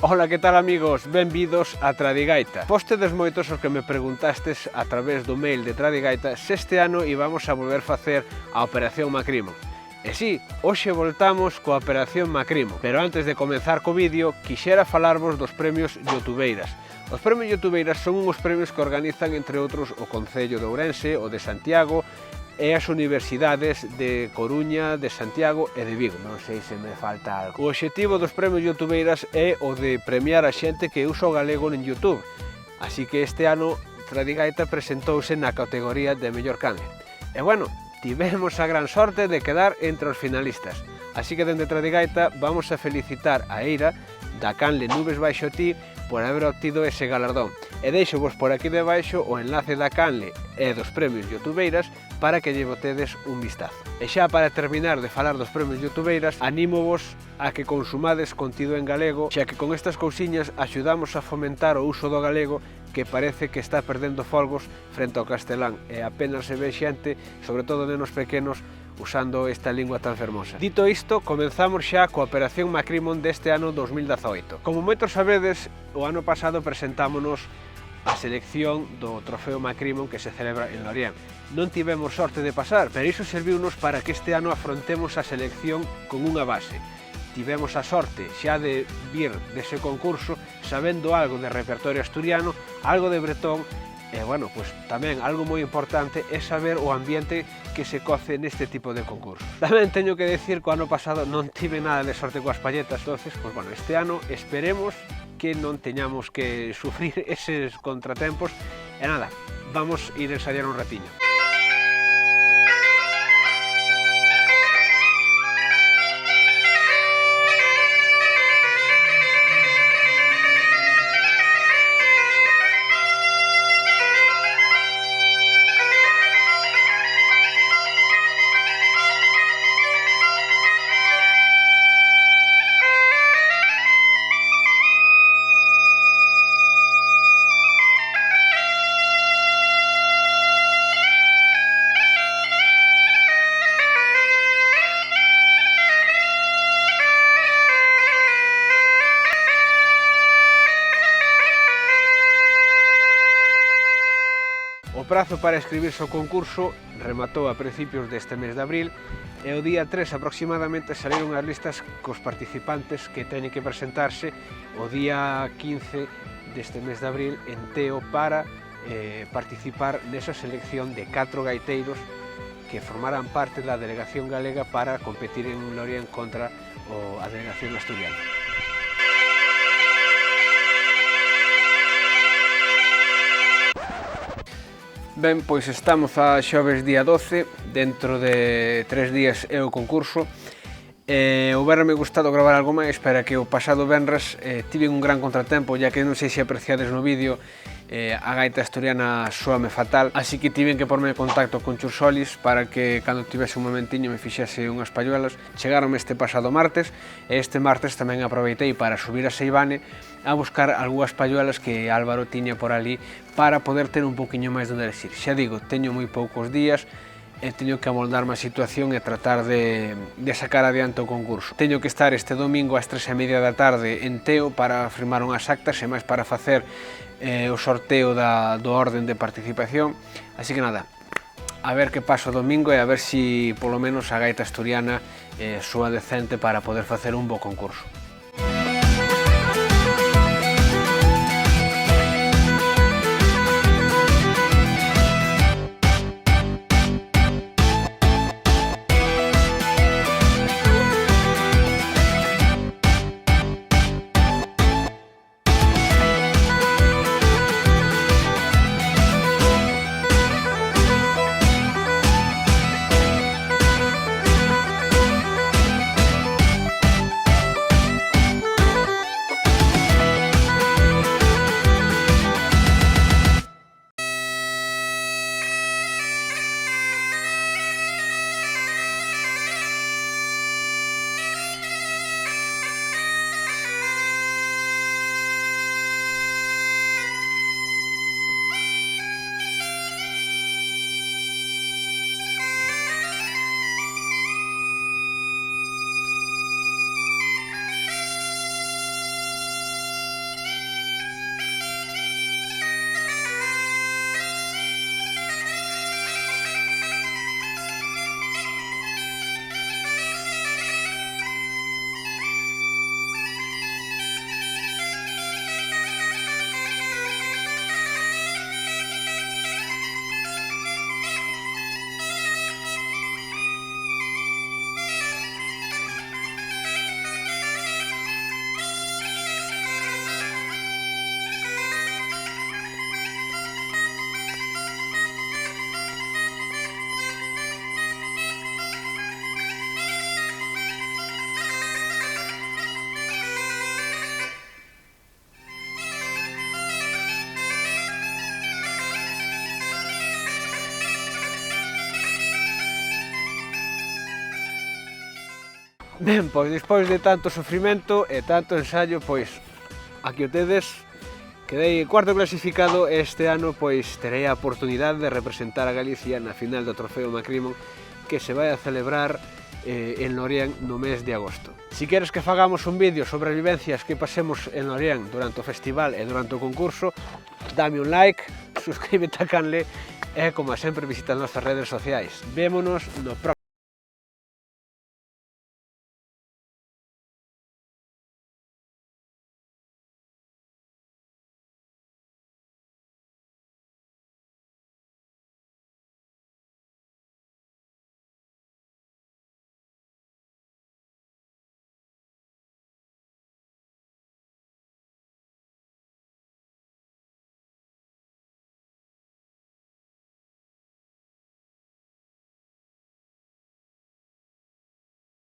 Ola, que tal amigos? Benvidos a Tradigaita. Vostedes moitos os que me preguntastes a través do mail de Tradigaita se este ano íbamos a volver facer a Operación Macrimo. E si, hoxe voltamos coa Operación Macrimo, pero antes de comenzar co vídeo, quixera falarvos dos premios Youtubeiras. Os premios Youtubeiras son uns premios que organizan, entre outros, o Concello de Ourense, o de Santiago, e as universidades de Coruña, de Santiago e de Vigo. Non sei se me falta algo. O obxectivo dos premios Youtubeiras é o de premiar a xente que usa o galego en YouTube. Así que este ano Tradigaita presentouse na categoría de mellor canle. E bueno, tivemos a gran sorte de quedar entre os finalistas. Así que dende Tradigaita vamos a felicitar a Eira da canle Nubes baixo ti por haber obtido ese galardón. E deixo-vos por aquí debaixo o enlace da canle e dos premios Youtubeiras para que lle botedes un vistazo. E xa para terminar de falar dos premios Youtubeiras, anímovos a que consumades contido en galego, xa que con estas cousiñas axudamos a fomentar o uso do galego que parece que está perdendo folgos frente ao castelán e apenas se ve xente, sobre todo nenos pequenos, usando esta lingua tan fermosa. Dito isto, comenzamos xa coa Operación Macrimon deste ano 2018. Como moitos sabedes, o ano pasado presentámonos a selección do Trofeo Macrimon que se celebra en Lorient. Non tivemos sorte de pasar, pero iso serviunos para que este ano afrontemos a selección con unha base. Tivemos a sorte xa de vir dese concurso sabendo algo de repertorio asturiano, algo de bretón, e, bueno, pues tamén algo moi importante é saber o ambiente que se coce neste tipo de concursos. Tamén teño que decir que o ano pasado non tive nada de sorte coas palletas, entonces, pues bueno, este ano esperemos que non teñamos que sufrir eses contratempos e nada, vamos ir a ensayar un ratiño. O prazo para inscribirse ao concurso rematou a principios deste mes de abril e o día 3 aproximadamente saíron as listas cos participantes que teñen que presentarse o día 15 deste mes de abril en Teo para participar nesa selección de 4 gaiteiros que formarán parte da delegación galega para competir en Lorient contra a delegación asturiana. Ben, pois estamos a xoves día 12, dentro de 3 días é o concurso. Houberame gustado gravar algo máis, para que o pasado venres tive un gran contratempo, ya que non sei se apreciades no vídeo, a gaita asturiana soame fatal, así que tiven que porme en contacto con Chur Solis para que cando tivese un momentiño me fixese unhas palluelas. Chegaronme este pasado martes e este martes tamén aproveitei para subir a Seivane a buscar algunhas palluelas que Álvaro tiña por ali para poder ter un pouquiño máis de onde elegir. Xa digo, teño moi poucos días e teño que amoldarme a situación e tratar de sacar adiante o concurso. Teño que estar este domingo ás 3:30 da tarde en Teo para firmar unhas actas e máis para facer o sorteo do orden de participación. Así que nada, a ver que pasa o domingo e a ver se polo menos a gaita asturiana soa decente para poder facer un bo concurso. Ben, pois despois de tanto sofrimento e tanto ensayo, pois aquí o tedes. Quedei cuarto clasificado e este ano pois terei a oportunidade de representar a Galicia na final do Trofeo Macrimon que se vai a celebrar en Lorient no mes de agosto. Si queres que fagamos un vídeo sobre as vivencias que pasemos en Lorient durante o festival e durante o concurso, dame un like, suscríbete ao canle e, como sempre, visita as nosas redes sociais. Vémonos no próximo.